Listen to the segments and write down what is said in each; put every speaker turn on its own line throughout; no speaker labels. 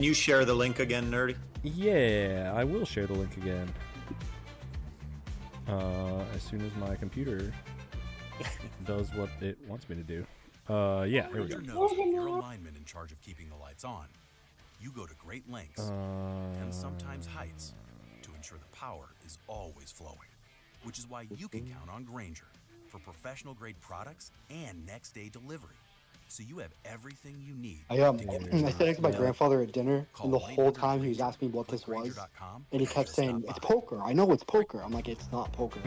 you share the link again, Nerdy?
Yeah, I will share the link again. As soon as my computer does what it wants me to do. Yeah, here we go.
Knows if you're a lineman in charge of keeping the lights on, you go to great lengths and sometimes heights to ensure the power is always flowing, which is why you can count on Grainger for professional grade products and next day delivery. So you have everything you need.
I sat next to my grandfather at dinner, and the whole time he was asking me what this was, and he kept saying, "It's poker. I know it's poker." I'm like, "It's not poker."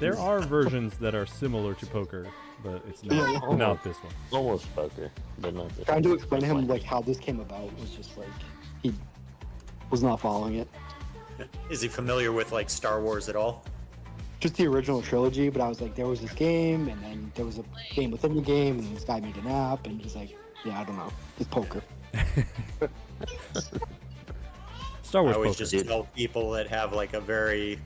There are versions that are similar to poker, but it's not this one.
Almost poker, but not this.
Trying to explain to him like how this came about was just like he was not following it.
Is he familiar with like Star Wars at all?
Just the original trilogy, but I was like, there was this game, and then there was a game within the game, and this guy made an app, and he's like, yeah, I don't know, it's poker.
Star Wars
I always
poker.
just tell people that have like a very,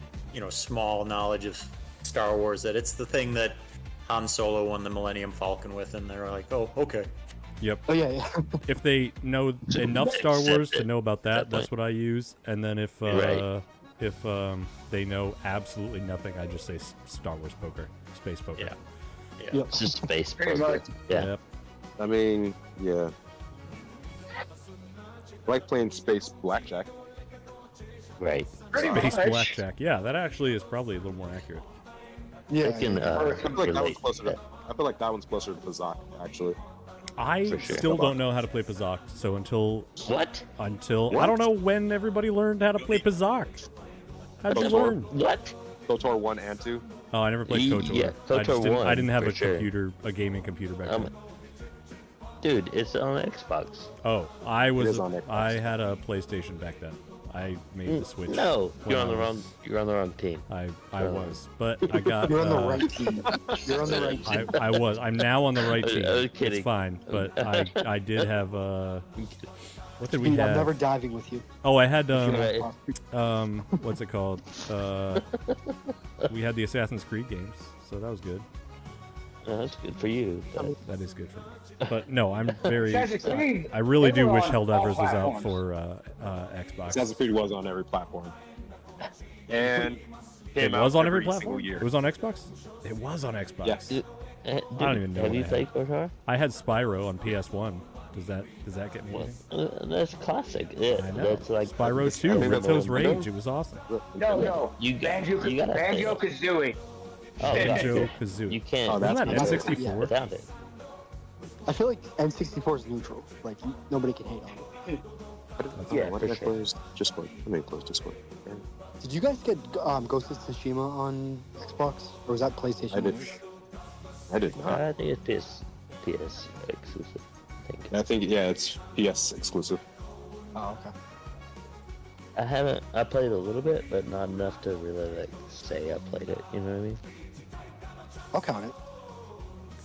small knowledge of Star Wars that it's the thing that Han Solo won the Millennium Falcon with, and they're like, oh, okay.
Yep.
Oh yeah.
If they know enough Star Wars to know about that, that's what I use. And then if they know absolutely nothing, I just say Star Wars poker, space poker.
Yeah.
Yep.
It's just space
Pretty
poker.
much.
Yeah.
Yep.
I mean, yeah. I like playing space blackjack.
Right.
Pretty
Space
much.
blackjack. Yeah, that actually is probably a little more accurate.
Yeah.
I can
I feel like that one's
relate.
closer to. I feel like that one's closer to BACC, actually.
I
For sure.
still don't know how to play PZOC, so until
What?
I
What?
don't know when everybody learned how to play PZOC. How did you
KOTOR.
learn?
What?
KOTOR 1 and 2.
Oh, I never played KOTOR.
Yeah,
I just
KOTOR
didn't,
1,
I didn't have
for
a
sure.
gaming computer back then.
Dude, it's on Xbox.
Oh, I
is on Xbox.
I had a PlayStation back then. I made the switch.
No,
when
you're on
I
the
was-
wrong. You're on the wrong team.
I was, but I got.
You're on the right team. You're on the right team.
I was. I'm now on the right team.
I was
It's
kidding.
fine, but I did have. What did we
Dude, I'm
have?
never diving with you.
Oh, I had
Right.
what's it called? We had the Assassin's Creed games, so that was good.
That's good for you. But
That is good for me. But no, I'm very.
Assassin's Creed,
I really
they
do
were
wish
on
Helldivers
all
was out
platforms.
for Xbox.
Assassin's Creed was on every platform. And
It
came
was
out
on every
single
platform.
year.
It was on Xbox. It was on Xbox.
Yes.
dude,
I don't even know
Have you
that.
played KOTOR?
I had Spyro on PS1. Does that get me?
Well,
anything?
that's classic. Yeah,
I know.
that's like
Spyro 2,
think that's
Ripto's
all-
Rage. It was awesome.
No.
You got- you gotta play
Banjo
it.
Kazooie.
Oh, God.
Banjo Kazooie.
You can't.
Oh,
Wasn't that
that's good.
N64?
Without it.
I feel like N64 is neutral. Like nobody can hate on it.
Yeah,
Why
for
did I
sure.
close Discord? Let me close Discord.
Did you guys get Ghost of Tsushima on Xbox, or was that PlayStation?
I did. I did not.
I think it's PS exclusive. I think.
I think, yeah, it's PS exclusive.
Oh, okay.
I haven't. I played a little bit, but not enough to really like say I played it. You know what I mean?
I'll count it.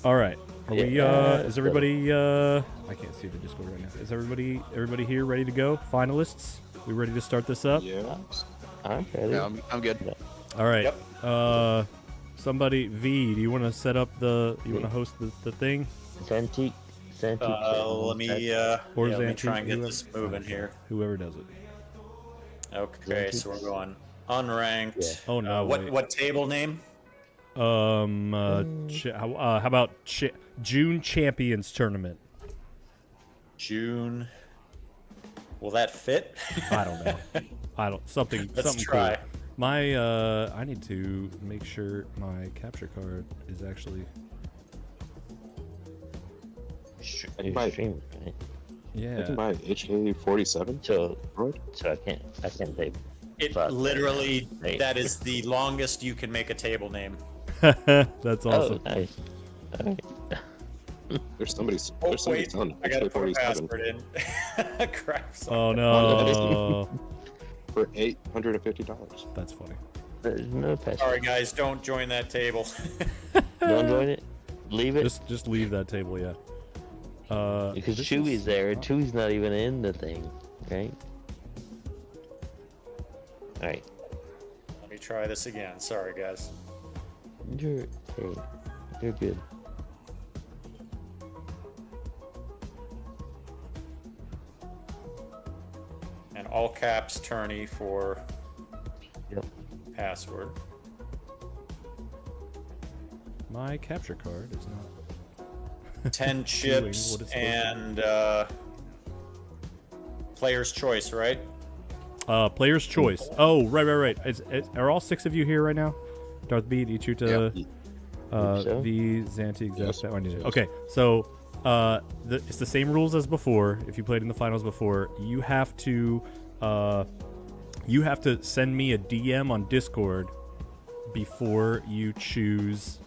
All right. Are we?
Yeah,
Is everybody? I can't see the Discord right now. Is everybody here ready to go? Finalists? We ready to start this up?
Yeah.
I'm ready.
Yeah, I'm good.
All right.
Yep.
Somebody, V, do you want to set up the? You want to host the thing?
Santique.
Let me
Or
let me
Xanthi,
try and get
whoever-
this moving here.
Whoever does it.
Okay, so we're going unranked.
Yeah.
Oh no. wait.
What table name?
How about June Champions Tournament?
June. Will that fit?
I don't know. Something.
Let's
something
try.
Cool. My I need to make sure my capture card is actually.
You're
Right.
streaming, right?
I
Yeah.
can buy HA47.
So,
Right?
so I can't play.
It
Fuck.
literally,
Right.
that is the longest you can make a table name.
That's awesome.
Oh, nice. All right.
There's somebody's
Wait,
done.
I gotta put a
HA47
password in. Crap. sorry.
Oh no.
for $850.
That's funny.
There's no patch.
Sorry guys, don't join that table.
Don't join it. Leave it.
Just leave that table, yeah.
Because
this
Chewy's
is-
there, and Chewy's not even in the thing, right? Alright.
Let me try this again. Sorry guys.
You're hey, you're good.
all caps tourney for
Yep.
password.
My capture card is not.
10
doing
chips
what it's
and player's choice, right?
Player's choice. Oh, right. Are all 6 of you here right now? Darth Beat, Ichuta,
so.
V, Zanti,
Yes.
That one. Okay, so it's the same rules as before. If you played in the finals before, you have to send me a DM on Discord before you choose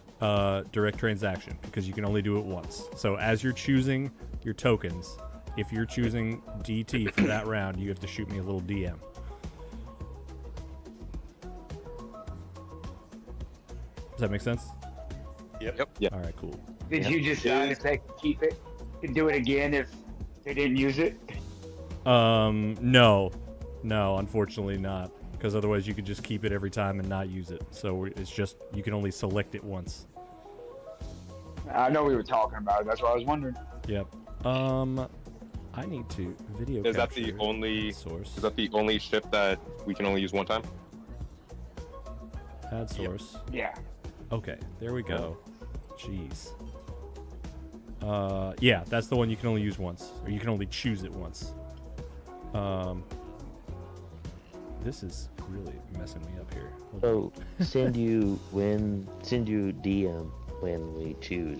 direct transaction, because you can only do it once. So as you're choosing your tokens, if you're choosing DT for that round, you have to shoot me a little DM. Does that make sense?
Yep.
All right, cool.
Did you just say keep it and do it again if they didn't use it?
No, unfortunately not, because otherwise you could just keep it every time and not use it. So it's just you can only select it once.
I know we were talking about it. That's what I was wondering.
Yep. I need to video.
Is that the
capture
only
source?
Is that the only ship that we can only use one time?
Add source.
Yeah.
Okay, there we go. Jeez. Yeah, that's the one you can only use once, or you can only choose it once. This is really messing me up here. Hold on.
So send you DM when we choose.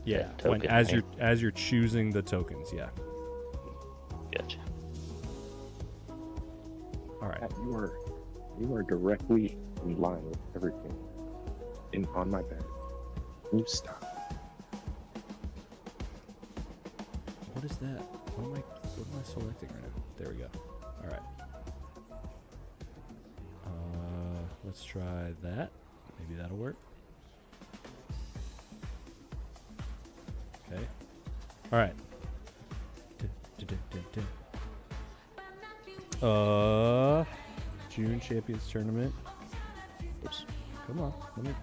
Yeah,
that token,
as
right?
you're choosing the tokens. Yeah.
Gotcha.
All right.
You are directly in line with everything on my bed. You stop.
What is that? What am I selecting right now? There we go. All right. Let's try that. Maybe that'll work. Okay. All right. June Champions Tournament. Oops. Come on. Let me.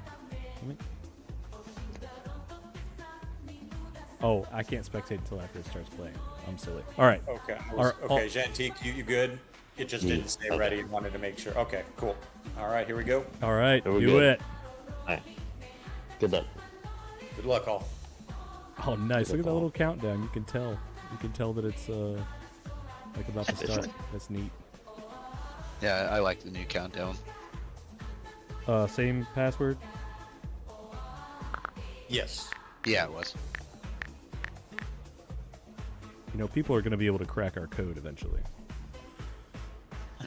Oh, I can't spectate until after it starts playing. I'm silly. All right.
Okay.
Our-
Okay, Jantique, you good? It just
Yeah,
didn't stay
okay.
ready and wanted to make sure. Okay, cool. All right, here we go.
All right.
Are we
Do
good?
it.
Alright. Good luck.
Good luck, all.
Oh, nice. Look at that little countdown. You can tell. You can tell that it's like about to start. That's neat.
Yeah, I like the new countdown.
Same password.
Yes.
Yeah, it was.
You know, people are going to be able to crack our code eventually.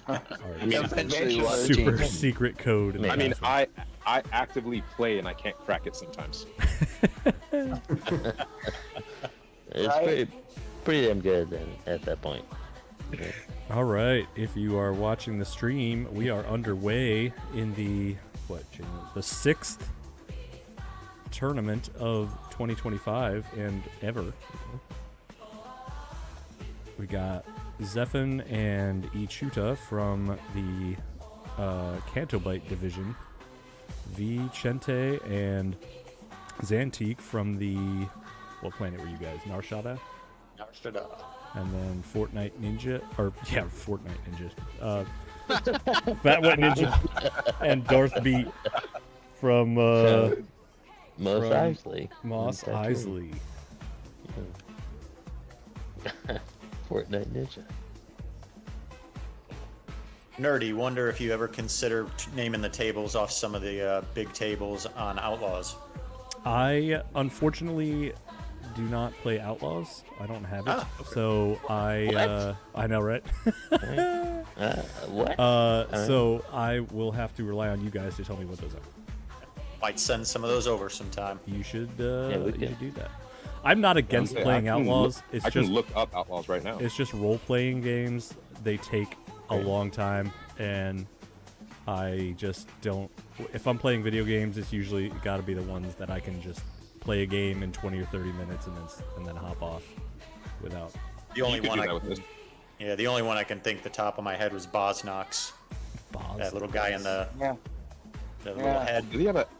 Our
Eventually, we'll
super
change it.
secret code. in the
I mean,
password.
I actively play and I can't crack it sometimes.
It's
Right.
pretty damn good then at that point. Yeah.
All right. If you are watching the stream, we are underway in the the 6th tournament of 2025 and ever. We got Zephin and Ichuta from the Cantobite division, Chente and Zantique from the what planet were you guys? Narshada? And then Fortnite Ninja, Fat Wet Ninja, and Darth Beat from
Mos
from
Eisley.
Moss
Tatooine.
Isley.
Fortnite Ninja.
Nerdy, wonder if you ever consider naming the tables off some of the big tables on Outlaws.
I unfortunately do not play Outlaws. I don't have it, so I know, right?
What?
So I will have to rely on you guys to tell me what those are.
Might send some of those over sometime.
You should
we
you
can.
should do that. I'm not against
Okay,
playing
I can
Outlaws.
I can look up Outlaws right now.
It's just role-playing games. They take a long time, and I just don't. If I'm playing video games, it's usually got to be the ones that I can just play a game in 20 or 30 minutes and then hop off without.
The only
You could
one
do
I
that with this.
Yeah, the only one I can think the top of my head was Bosnox. That little guy in the
Yeah.
that little head.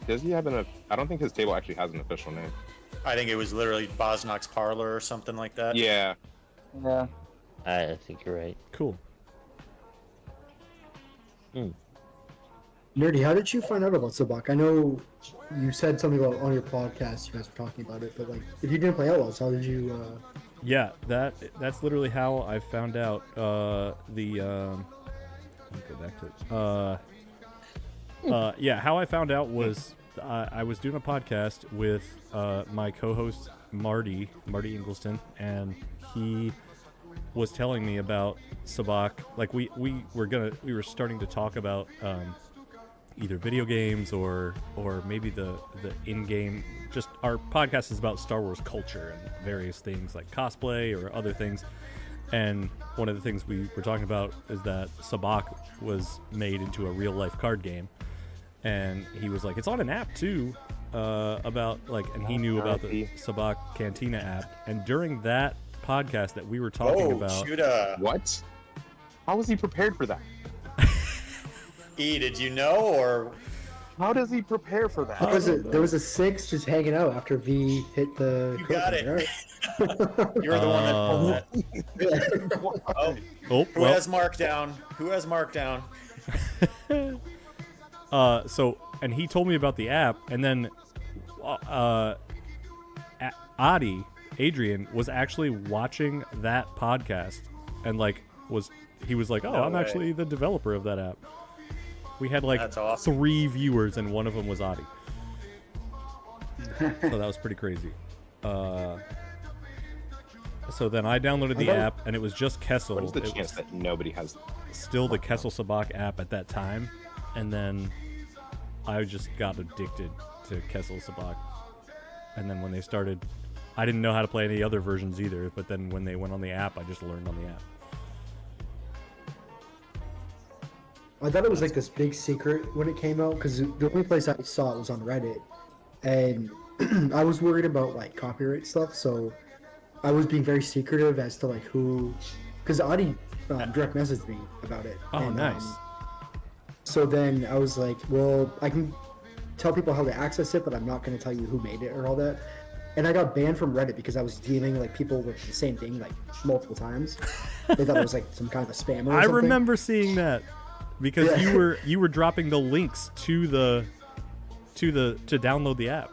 Does he have an? I don't think his table actually has an official name.
I think it was literally Bosnox Parlor or something like that.
Yeah.
Yeah.
I think you're right.
Cool.
Nerdy, how did you find out about SABACC? I know you said something about on your podcast. You guys were talking about it, but like, if you didn't play Outlaws, how did you?
Yeah, that's literally how I found out. Let me go back to it. Yeah, how I found out was I was doing a podcast with my co-host Marty Ingleston, and he was telling me about SABACC. Like we were starting to talk about either video games or maybe the in-game. Just our podcast is about Star Wars culture and various things like cosplay or other things. And one of the things we were talking about is that SABACC was made into a real-life card game. And he was like, it's on an app too, about like, and he knew about the SABACC Cantina app. And during that podcast that we were talking about,
What? How was he prepared for that?
E, did you know, or
How does he prepare for that?
There was a 6 just hanging out after V hit the.
You got it.
Right?
You're the one that pulled that. Who has Markdown? Who has Markdown?
So, and he told me about the app, and then Adrian was actually watching that podcast, and like he was like, oh,
No
I'm
way.
actually the developer of that app. We had like
That's awesome.
3 viewers, and one of them was Adi. So that was pretty crazy. So then I downloaded the app, and it was just Kessel.
What is the
It
chance
was
that nobody has?
still the Kessel SABACC app at that time, and then I just got addicted to Kessel SABACC. And then when they started, I didn't know how to play any other versions either, but then when they went on the app, I just learned on the app.
I thought it was like this big secret when it came out because the only place I saw it was on Reddit, and I was worried about like copyright stuff, so I was being very secretive as to like who, because Adi direct messaged me about it.
Oh,
and,
nice.
So then I was like, well, I can tell people how to access it, but I'm not going to tell you who made it or all that. And I got banned from Reddit because I was DMing like people with the same thing like multiple times. They thought it was like some kind of a spammer or
I
something.
remember seeing that because
Yeah.
you were dropping the links to download the app.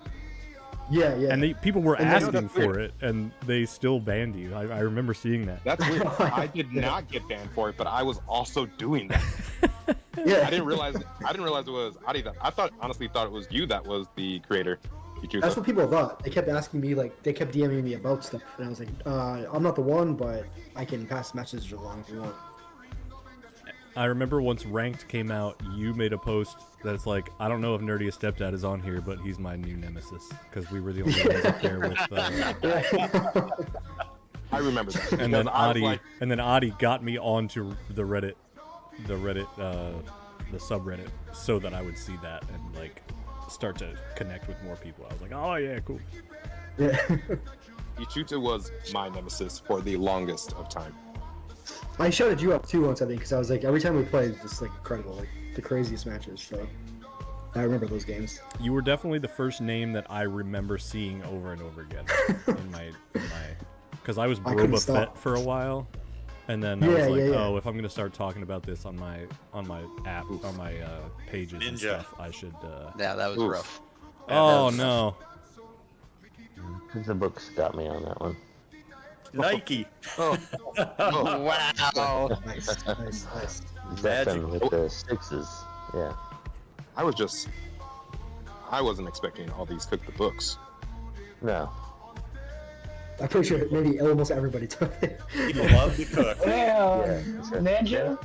Yeah.
And people were
And
asking
that's weird.
for it, and they still banned you. I remember seeing that.
That's weird. I did not get banned for it, but I was also doing that.
Yeah.
I didn't realize it was Adi. I honestly thought it was you that was the creator.
That's what people thought. They kept asking me, like, they kept DMing me about stuff, and I was like, I'm not the one, but I can pass the message along if you want.
I remember once Ranked came out, you made a post that's like, I don't know if Nerdy Stepdad is on here, but he's my new nemesis, because we were the only ones up there with.
I remember that.
And then
Because I was
Adi,
like,
Adi got me onto the Reddit, the subreddit, so that I would see that and like start to connect with more people. I was like, oh yeah, cool.
Yeah.
Ichuta was my nemesis for the longest of time.
I shouted you up too once, I think, because I was like, every time we played, it's just like incredible, like the craziest matches. So I remember those games.
You were definitely the first name that I remember seeing over and over again in my, because I was
couldn't
Boba
stop.
Fett for a while, and then I was like,
yeah.
oh, if I'm gonna start talking about this on my app, on my pages and
Ninja.
stuff, I should.
Yeah, that was
Oof.
rough.
Oh no!
The books got me on that one.
Nike.
Wow.
Nice.
Zeppelin with the 6s. Yeah.
I wasn't expecting all these cook the books.
No.
I'm pretty sure maybe almost everybody took it.
People love to cook.
Yeah.
Ninja?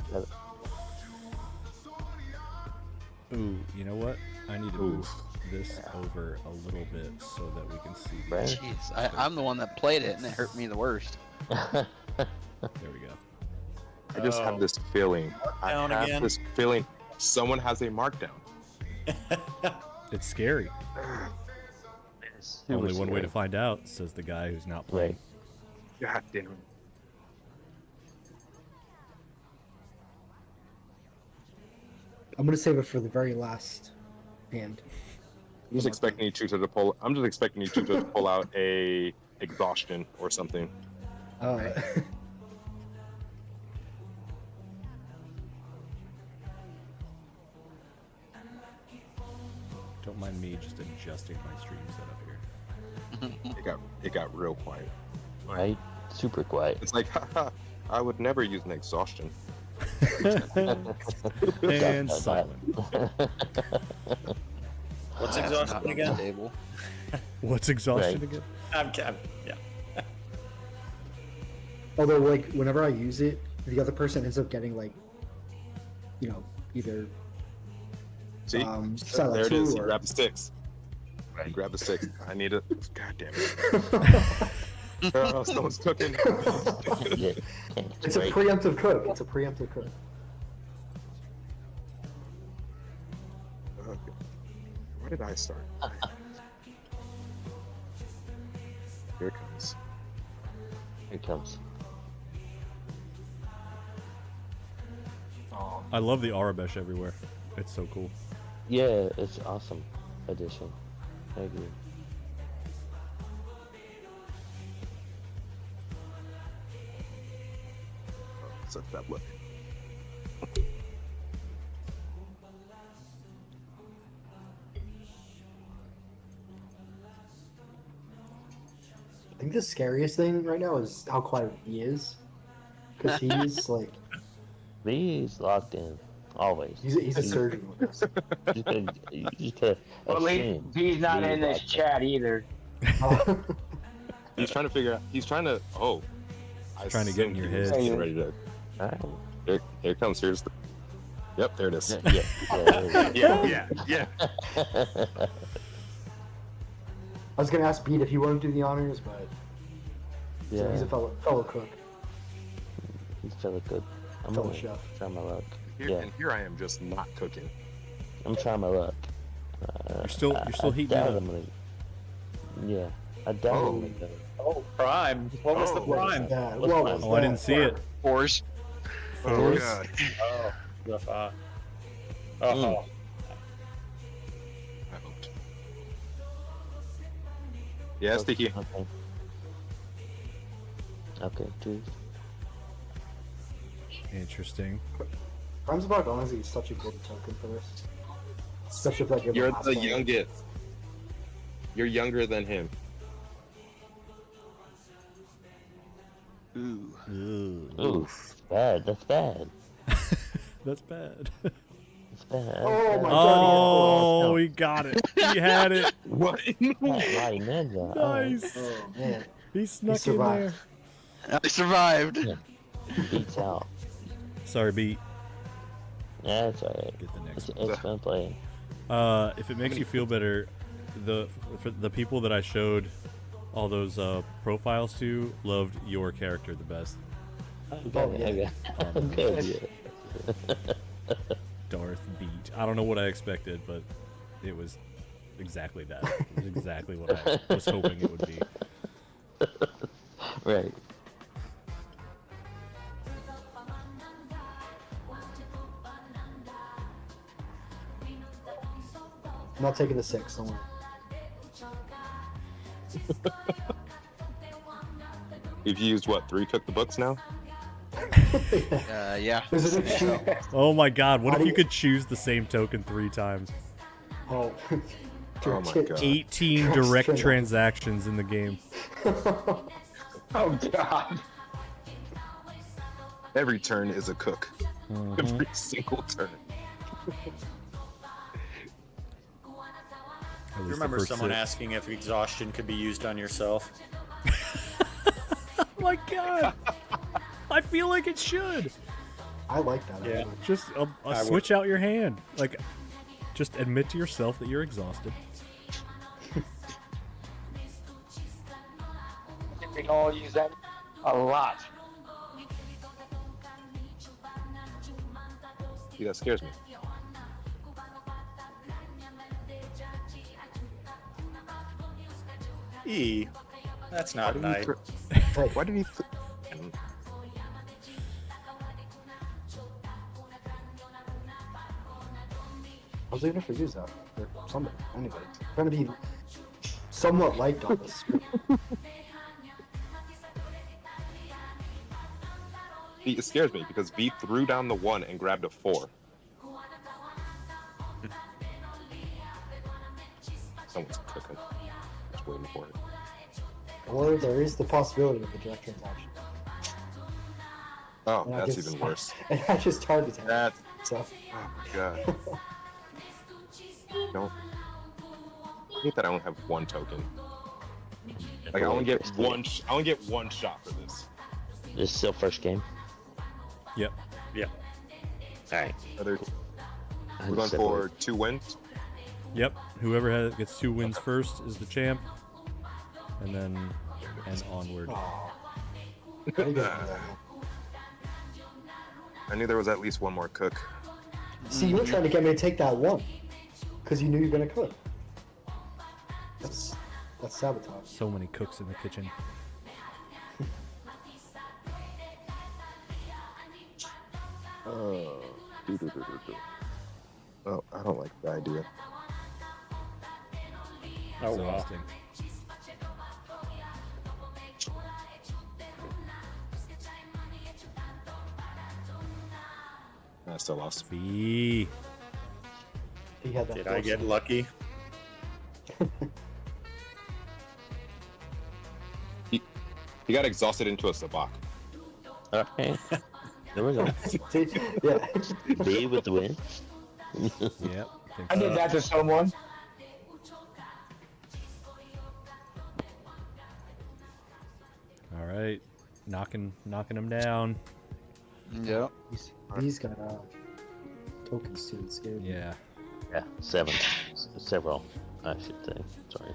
Ooh, you know what? I need to move this over a little bit so that we can see.
Right.
Jeez, I'm the one that played it, and it hurt me the worst.
There we go.
I just have this feeling.
Markdown
I have
again?
this feeling someone has a markdown.
It's scary.
Super
Only one way
scary.
to find out, says the guy who's not playing.
Right.
God damn it.
I'm gonna save it for the very last hand.
I'm just expecting Ichuta to pull out a exhaustion or something.
Don't mind me just adjusting my stream setup here.
It got real quiet.
Right? Super quiet.
It's like, haha, I would never use an exhaustion.
And silent.
What's
That's
exhaustion
not
again?
stable.
What's exhaustion
Right.
again?
Yeah.
Although, like, whenever I use it, the other person ends up getting, like, you know, either
See?
Silent
There it
2
is. You
or-
grab the sticks.
Right.
You grab the sticks. I need it. God damn it. Oh, someone's cooking.
Yeah.
It's a
Right.
preemptive cook. It's a preemptive cook.
Okay. Where did I start? Here it comes.
Here it comes.
I love the Arabesh everywhere. It's so cool.
Yeah, it's awesome addition. I agree.
Oh, such that look.
I think the scariest thing right now is how quiet he is. Because he's, like,
He's locked in. Always.
he's a surgeon with us.
You just gotta
Well, at least
assume
he's not
he's
in this
locked in.
chat either.
He's trying to figure out. He's trying to. Oh. I
Trying to get in
assumed
your
he was
head.
getting ready to.
Alright.
Here it comes. Here's the. Yep, there it is.
Yeah.
Yeah.
I was gonna ask Beat if he wanted to do the honors, but
Yeah.
he's a fellow cook,
He's feeling good. I'm
fellow
gonna
chef.
try my luck.
Here,
Yeah.
And here I am just not cooking.
I'm trying my luck.
You're still heating
doubt
up.
I'm gonna- Yeah, I doubt
Oh.
I'm gonna go.
Oh, prime. What was the
Oh.
prime?
Yeah,
What's
what
mine?
was
Oh, I didn't
that?
see it.
Fours.
Oh,
Fours?
God.
Oh, the oh.
I hoped. Yeah, sticky.
Okay. Okay, two.
Interesting.
Prime's about honestly is such a good token for this. Especially if like
You're
last
the
one.
youngest. You're younger than him.
Ooh.
Ooh, bad. That's bad.
That's bad.
That's bad.
Oh my god.
Oh, he got it. He had it.
What?
Mighty Ninja. Alright.
Nice.
Oh man.
He snuck in
survived.
there.
I survived.
Beats out.
Sorry, Beat.
Yeah, it's alright.
Get the next
It's,
one.
it's fun playing.
If it makes you feel better, for the people that I showed all those profiles to loved your character the best.
Okay, okay. Good.
Darth Beat. I don't know what I expected, but it was exactly that. It was exactly what I was hoping it would be.
Right.
I'm not taking the 6, don't worry.
You've used what? 3 cook the books now?
Yeah.
There's a new sheet.
Oh my god, what
How
if
do
you
you-
could choose the same token 3 times?
Oh.
Oh my God.
18
Trust
direct
Trina.
transactions in the game.
Oh god.
Every turn is a cook. Every single turn.
At least
You
the
remember
first
someone
6.
asking if exhaustion could be used on yourself?
Oh my god! I feel like it should.
I like that.
Yeah.
actually.
Just
I would-
switch out your hand. Like, just admit to yourself that you're exhausted.
We can all use that a lot.
See, that scares me.
That's not nice.
Hey,
Why did he?
I was even if we use that. Or somebody. Anybody. Trying to be somewhat liked on this.
It scares me because V threw down the 1 and grabbed a 4. Someone's cooking. Just waiting for it.
Or there is the possibility of a direct transaction.
Oh,
And I
that's
just-
even worse.
And I just targeted him.
That's
So,
oh my god. Don't. I hate that I only have one token. Like I only get one. I only get one shot for this.
This is still first game.
Yep.
Yeah.
All right.
We're going for 2 wins.
Yep. Whoever gets 2 wins first is the champ, and then onward.
oh. How do you get that?
I knew there was at least one more cook.
See, you were trying to get me to take that one, because you knew you were gonna cook. That's sabotage.
So many cooks in the kitchen.
Oh, oh, I don't like the idea.
Oh, wow.
Exhausting.
I still lost.
V.
He had that
Did I get
foresight.
lucky?
He got exhausted into a SABACC.
Okay. There we go.
See? Yeah.
B with the win.
Yep.
I did that to someone.
All right. Knocking him down.
Yep.
He's got tokens too. It's scary.
Yeah.
Yeah, 7. Several, I should say. Sorry.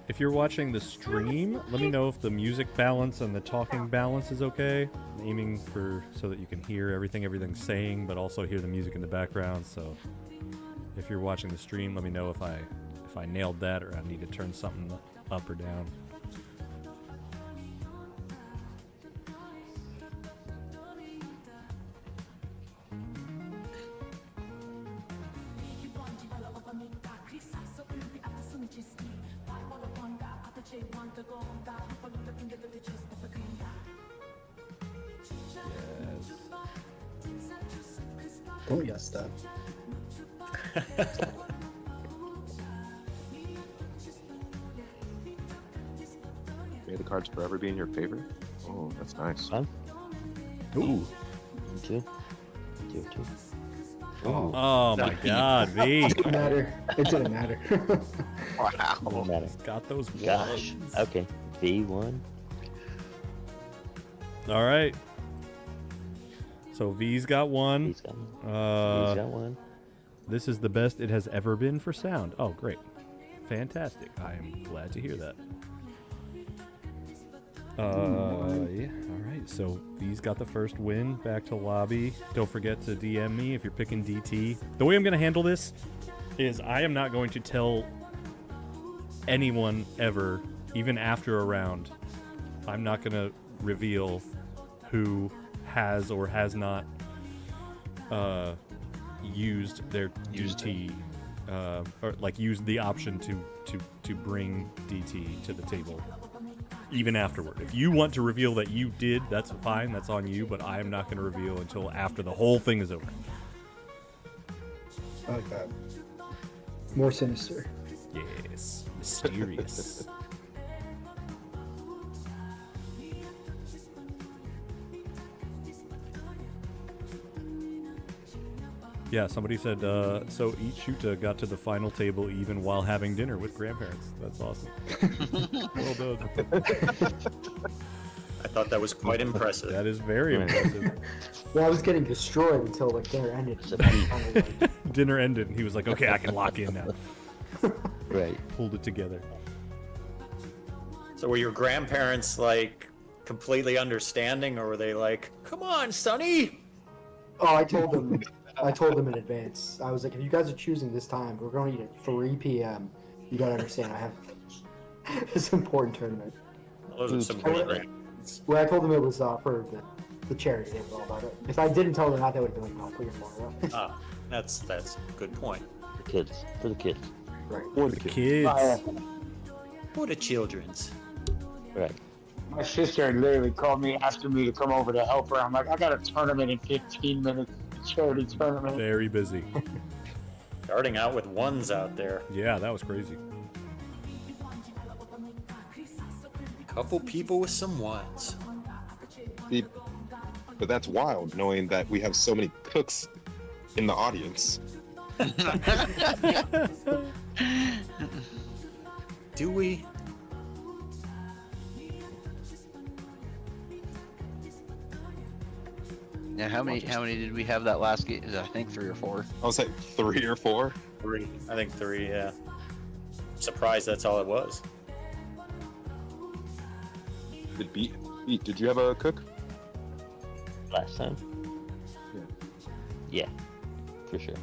If you're watching the stream, let me know if the music balance and the talking balance is okay. I'm aiming for so that you can hear everything's saying, but also hear the music in the background. So if you're watching the stream, let me know if I nailed that or I need to turn something up or down.
Don't guess that.
May the cards forever be in your favor. Oh, that's nice.
Fun.
Ooh.
2. 2.
Oh my God, V.
It didn't matter. It didn't matter.
Doesn't matter.
Got those
Gosh.
ones.
Okay. V1.
All right. So V's got one.
He's got one. He's got one.
This is the best it has ever been for sound. Oh, great. Fantastic. I am glad to hear that. Yeah. All right. So V's got the first win. Back to lobby. Don't forget to DM me if you're picking DT. The way I'm going to handle this is I am not going to tell anyone ever, even after a round. I'm not going to reveal who has or has not used their DT, or like used the option to bring DT to the table, even afterward. If you want to reveal that you did, that's fine, that's on you, but I am not going to reveal until after the whole thing is over.
I like that. More sinister.
Yes, mysterious. Yeah, somebody said, so each shooter got to the final table even while having dinner with grandparents. That's awesome. Well done.
I thought that was quite impressive.
That is very impressive.
Well, I was getting destroyed until like dinner ended.
It's a B.
Dinner ended, and he was like, okay, I can lock in now.
Right.
Pulled it together.
So were your grandparents like completely understanding, or were they like, "Come on, Sonny"?
Oh, I told them in advance. I was like, if you guys are choosing this time, we're going to eat at 3 p.m. You gotta understand, I have this important tournament.
Those are some great grandparents.
Well, I told them it was for the charity. They were all about it. If I didn't tell them that, they would have been like, "No, put your phone away."
Ah, that's a good point.
For kids. For the kids.
For the kids.
Kids.
What a children's.
Right.
My sister literally called me asking me to come over to help her. I'm like, I got a tournament in 15 minutes. Charity tournament.
Very busy.
Starting out with ones out there.
Yeah, that was crazy.
Couple people with some ones.
But that's wild, knowing that we have so many cooks in the audience.
Do we?
Yeah, how many did we have that last game? I think 3 or 4.
I was like 3 or 4.
3. I think 3, yeah. Surprised that's all it was.
Did you have a cook?
Last time? Yeah, for sure.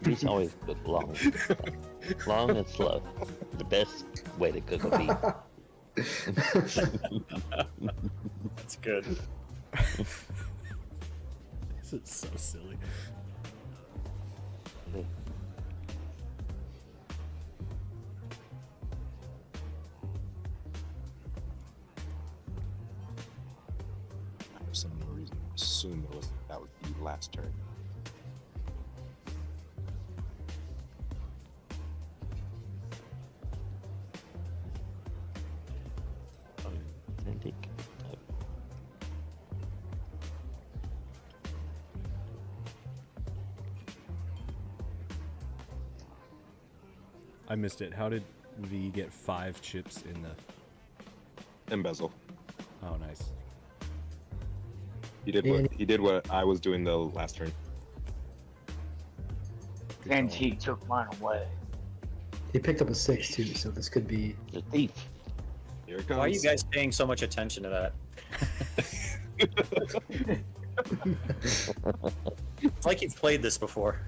He's always cooked long. Long and slow. The best way to cook a beef.
That's good.
This is so silly.
For some reason, I assume that was the last turn.
Authentic.
I missed it. How did V get 5 chips in the...
Embezzle.
Oh, nice.
He did what I was doing the last turn.
And he took mine away.
He picked up a 6 too, so this could be.
The thief.
Here it comes.
Why are you guys paying so much attention to that? It's like you've played this before.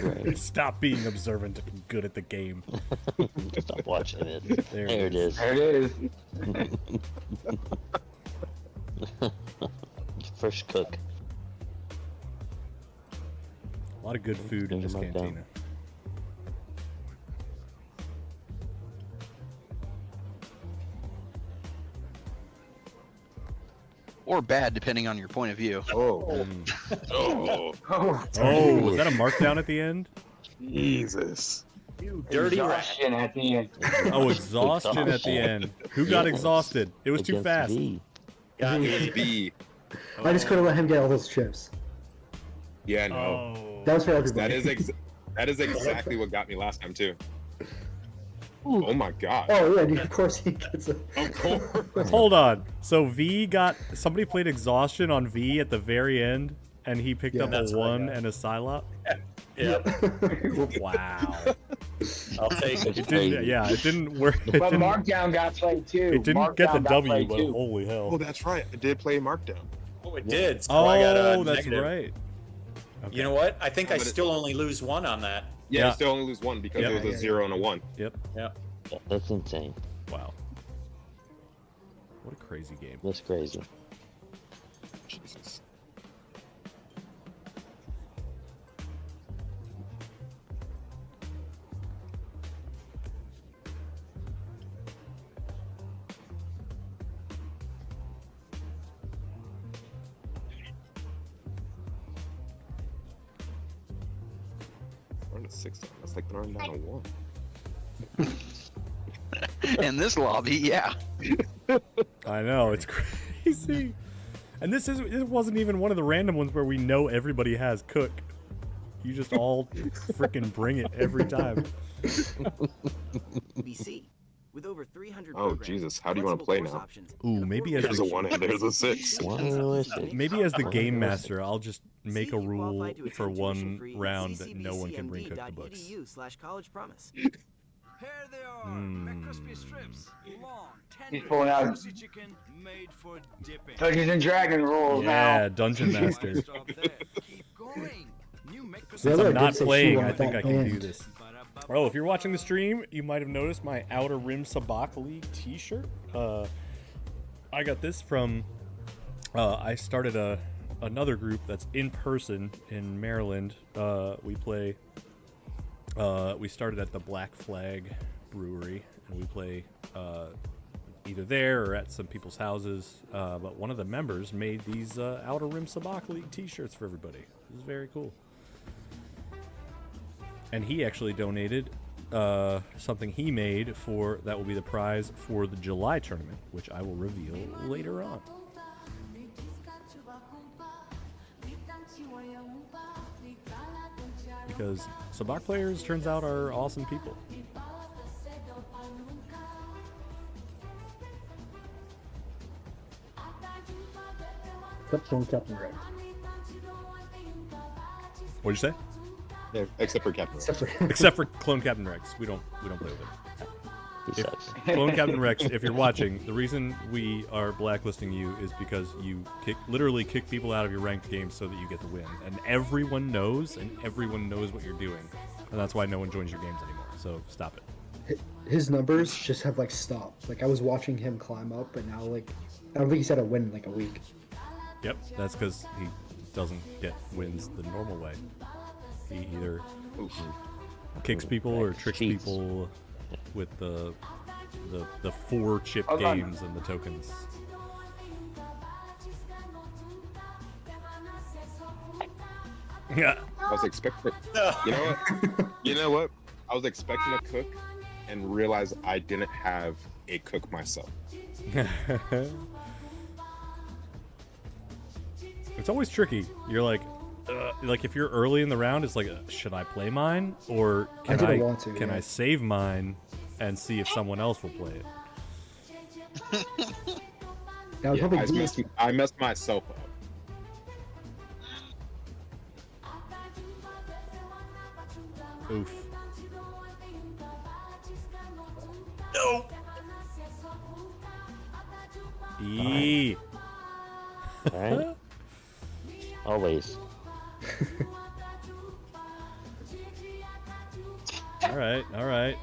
Right.
Stop being observant and good at the game.
Stop watching it.
There
There it is.
There it is.
First cook.
A lot of good food in this
Mark down.
cantina.
Or bad, depending on your point of view.
Oh.
Oh,
Oh, was that a markdown at the end?
Jesus.
You dirty rat.
exhaustion at the end.
Oh, exhaustion at the end. Who got exhausted? It was too
Against
fast.
V.
Got me.
B.
I just couldn't let him get all those chips.
Yeah, no.
Oh.
That was for everybody.
That is exactly what got me last time too. Oh my god.
Oh yeah, dude, of course he gets it.
Of course.
Hold on. So V got... Somebody played exhaustion on V at the very end, and he picked
Yeah,
up
that's
a
what I
1
got.
and a Psylop?
Yeah,
Wow.
I'll take it.
It didn't, yeah, it didn't work. It
But
didn't,
Markdown got played too.
it didn't get the
Markdown got
W,
played,
but
too.
holy hell.
Oh, that's right. I did play Markdown.
Oh, it did. So
Oh,
I got a
that's
negative.
right. Okay.
You know what? I think I
but it-
still only lose 1 on that.
Yeah,
Yeah.
you still only lose 1 because
Yep.
it was a 0 and a 1.
Yep.
Yeah.
Yeah, that's insane.
Wow. What a crazy game.
That's crazy.
Jesus. Throwing a 6 down. That's like throwing down a 1.
In this lobby, yeah.
I know, it's crazy. And this wasn't even one of the random ones where we know everybody has cook. You just all freaking bring it every time.
BC. With over 300
Oh, Jesus. How do you want to play now?
Ooh, maybe as
There's a
the,
1 and there's a 6.
maybe as the game master, I'll just make a rule for one round that no one can bring cook the books.
Here they are, McCrispy strips, long,
He's
tender,
pulling out
juicy chicken made for dipping.
Dungeons and Dragons rules
Yeah,
now.
Dungeon Master.
Stop there. Keep going. New McCrispy
Since
Yeah,
I'm
I
not
did say she
playing, I
wanted
think
that
I can do
band.
this. Oh, if you're watching the stream, you might have noticed my Outer Rim SABACC League t-shirt. I got this from... I started another group that's in person in Maryland. We play We started at the Black Flag Brewery, and we play either there or at some people's houses. But one of the members made these Outer Rim SABACC League T-shirts for everybody. This is very cool. And he actually donated something he made for that will be the prize for the July tournament, which I will reveal later on. Because SABACC players, turns out, are awesome people.
Except for Captain Red.
What'd you say?
Yeah, except for Captain.
Except for Clone Captain Rex, we don't play with him.
He sucks.
Clone Captain Rex, if you're watching, the reason we are blacklisting you is because you literally kick people out of your ranked games so that you get the win. And everyone knows what you're doing. And that's why no one joins your games anymore. So stop it.
His numbers just have like stopped. Like I was watching him climb up, and now like I don't think he's had a win in like a week.
Yep, that's because he doesn't get wins the normal way. He either kicks people or tricks
Cheats.
people with the 4 chip games and the tokens. Yeah.
I was expecting. You know what? You know what? I was expecting a cook, and realized I didn't have a cook myself.
It's always tricky. You're like if you're early in the round, it's like, should I play mine or can I save mine and see if someone else will play it?
I messed myself up.
Oof.
No.
Eee.
All right. Always.
All right. All right.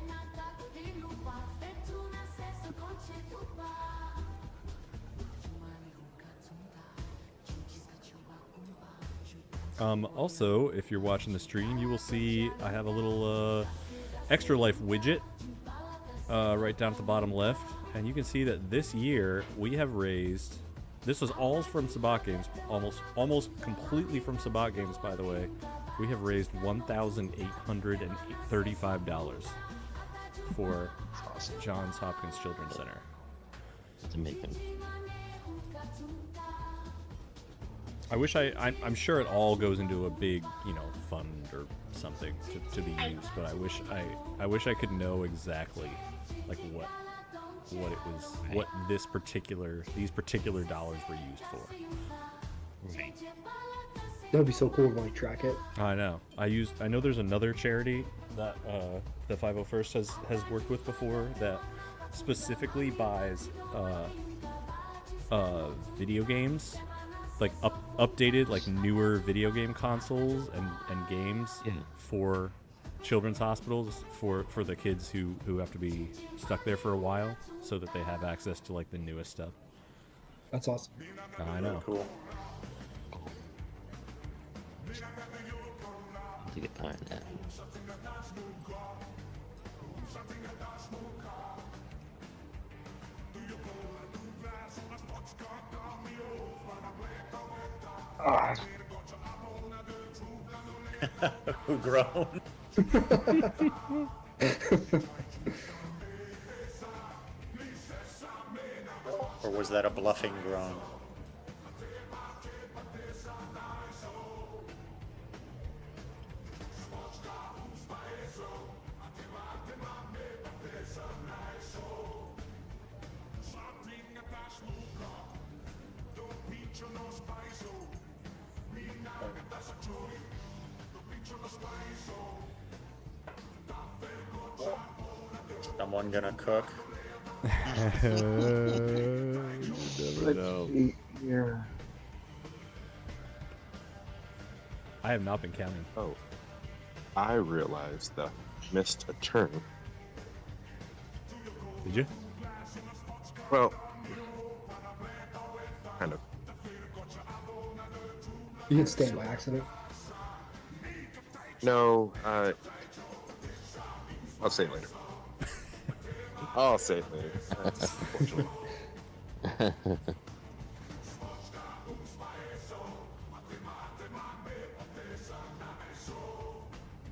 Also, if you're watching the stream, you will see I have a little extra life widget right down at the bottom left, and you can see that this year we have raised. This was all from SABACC games, almost completely from SABACC games, by the way. We have raised $1,835 for Johns Hopkins Children's Center.
It's amazing.
I wish I'm sure it all goes into a big, fund or something to be used, but I wish I could know exactly like what it was, what these particular dollars were used for.
That would be so cool to like track it.
I know. I know there's another charity that the 501st has worked with before that specifically buys video games, like updated, like newer video game consoles and games for children's hospitals for the kids who have to be stuck there for a while, so that they have access to like the newest stuff.
That's awesome.
I know.
Cool.
To get behind that.
Who groaned? Or was that a bluffing groan? Someone gonna cook?
You never know.
Yeah.
I have not been counting.
Oh, I realized that I missed a turn.
Did you?
Well, kind of.
You hit stand by accident.
No, I'll say it later. I'll say it later. That's unfortunate.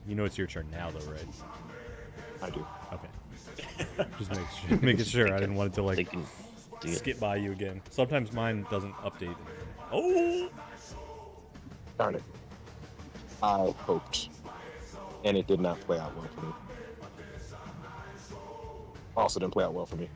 You know it's your turn now, though, right?
I do.
Okay. Just making sure. I didn't want it to like skip by you again. Sometimes mine doesn't update. Oh!
Darn it. I hoped. And it did not play out well for me. Also didn't play out well for me.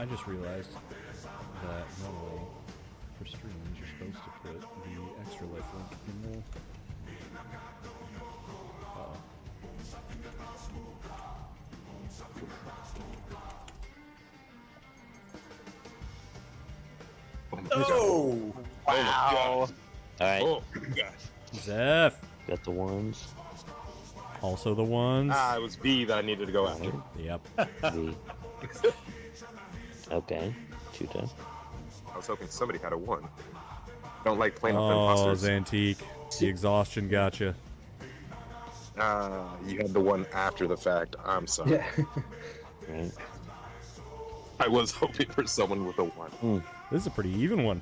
I just realized that normally for streams you're supposed to put the extra life link in the.
Oh!
Wow. Alright.
Oh, gosh.
Zeph!
Got the ones.
Also the ones.
Ah, it was B that I needed to go after.
Yep.
The... Okay. 2 times.
I was hoping somebody had a 1. Don't like playing with
Oh,
imposters.
Zantique. The exhaustion gotcha.
You had the 1 after the fact. I'm sorry.
Yeah.
Right.
I was hoping for someone with a 1.
This is a pretty even one.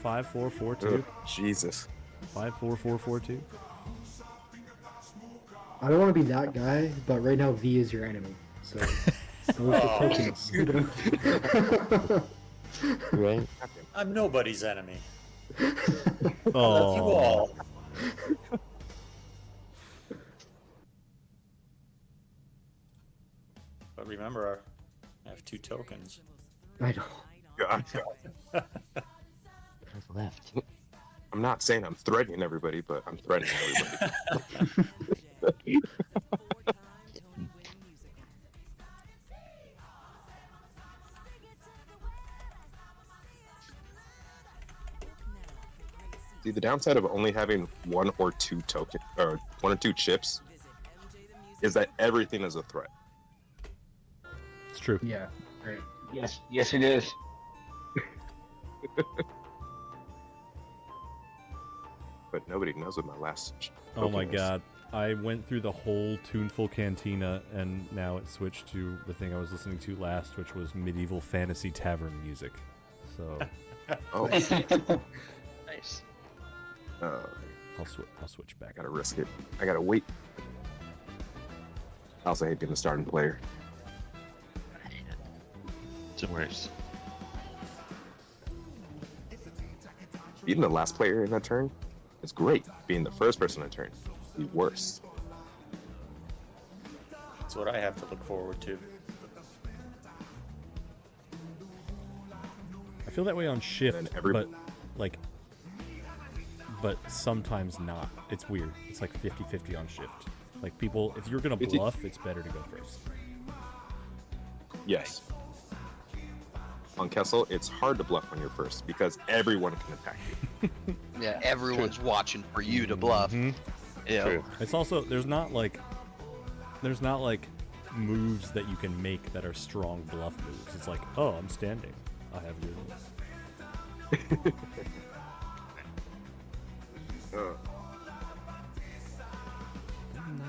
5 4 4 2.
Ugh, Jesus.
5 4 4 4 2.
I don't want to be that guy, but right now V is your enemy. So those are tokens. You know?
Right.
I'm nobody's enemy. I love you
Oh.
all. But remember, I have 2 tokens.
I know.
God.
What's left?
I'm not saying I'm threatening everybody, but I'm threatening everybody. See, the downside of only having 1 or 2 token or 1 or 2 chips is that everything is a threat.
It's true.
Yeah. Right.
Yes, yes, it is.
But nobody knows what my last.
Oh my
token is.
god. I went through the whole Tuneful Cantina, and now it switched to the thing I was listening to last, which was medieval fantasy tavern music. So
Oh,
Nice.
I'll switch back.
I gotta risk it. I gotta wait. I also hate being the starting player.
It's worse.
Being the last player in that turn is great. Being the first person in turn is worse.
That's what I have to look forward to.
I feel that way on shift,
And every-
but sometimes not. It's weird. It's like 50-50 on shift. Like people, if you're gonna
50
bluff, it's better to go first.
Yes. On Kessel, it's hard to bluff when you're first because everyone can attack you.
Yeah, everyone's watching for you to bluff.
Mhm.
Yeah.
True.
It's also there's not like moves that you can make that are strong bluff moves. It's like, oh, I'm standing. I have your.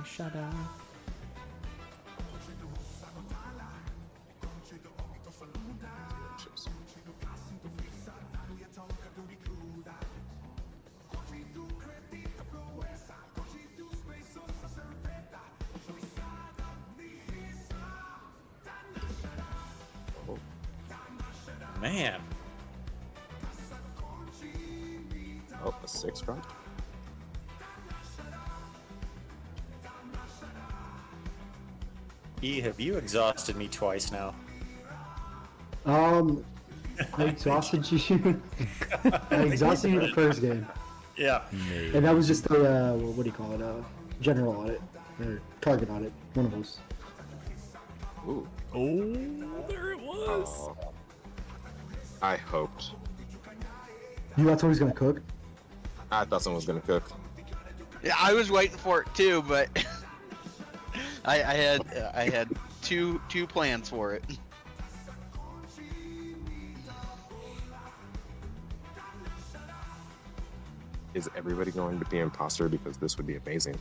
Shut up.
Chips.
Man.
Oh, a 6 dropped.
E, have you exhausted me twice now?
I exhausted you. I exhausted you the first game,
Yeah.
and that was just the what do you call it? General audit or target audit. One of those.
Ooh.
Oh, there it was.
Oh. I hoped.
You thought somebody's gonna cook?
I thought someone was gonna cook.
Yeah, I was waiting for it too, but I had two plans for it.
Is everybody going to be imposter? Because this would be amazing.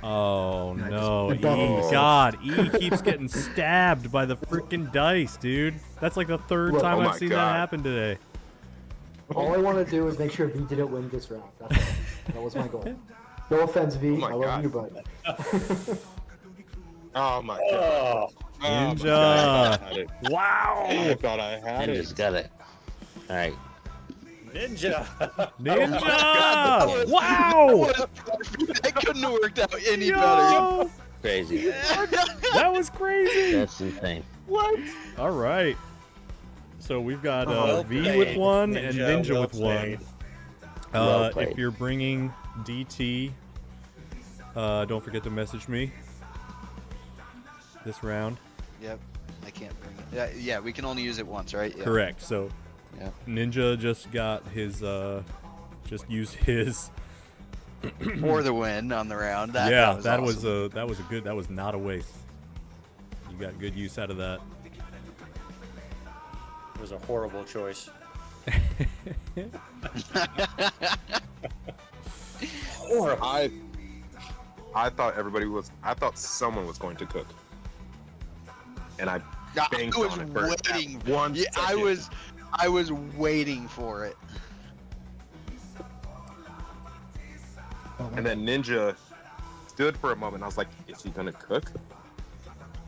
Oh no, E,
Oh.
God, E keeps getting stabbed by the freaking dice, dude. That's like the third
Look,
time
oh
I've
my
seen
God.
that happen today.
All I want to do is make sure V didn't win this round. That's all. That was my goal. No offense, V.
my
I love
God.
you, but
Oh my god.
Oh,
Oh my
Ninja.
God, I had it. I
Wow,
thought I had
Ninja's
it.
got it. All right.
ninja.
Ninja! Wow,
That couldn't have worked out any better.
yo,
Crazy.
that was crazy.
That's insane.
What?
All right, so we've got
Well
V
played,
with one and
Ninja,
Ninja
well
with one.
played.
Well played.
If you're bringing DT, don't forget to message me this round.
Yep, I can't bring it. Yeah, we can only use it once, right? Yeah.
Correct. So
Yeah.
Ninja just got his, just used his.
For the win on the round.
That was
awesome.
that was a good. That was not a waste. You got good use out of that.
It was a horrible choice. Horrible.
I thought I thought someone was going to cook. And I banked
I was
on it for
waiting.
one
Yeah,
second.
I was waiting for it.
And then Ninja stood for a moment. I was like, is he gonna cook?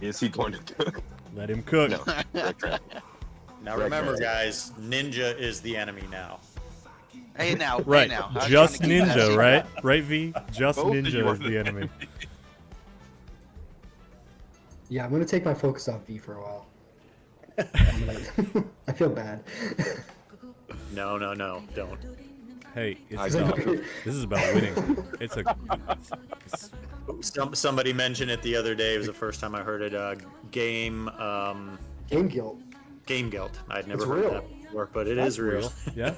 Is he going to cook?
Let him cook.
No.
Now
Right,
remember,
right.
guys, Ninja is the enemy now.
Hey now,
Right.
Hey now. I was
Just
trying to keep that
Ninja,
secret.
right? Right, V. Just
Both of you
Ninja
are
is the enemy.
yeah, I'm gonna take my focus off V for a while. I feel bad.
No, don't.
Hey,
I
it's
got
about, this is about winning. It's a.
Somebody mentioned it the other day. It was the first time I heard it. Game
Game guilt.
I'd never
It's
heard
real.
that before, but it
That's
is real.
Yeah.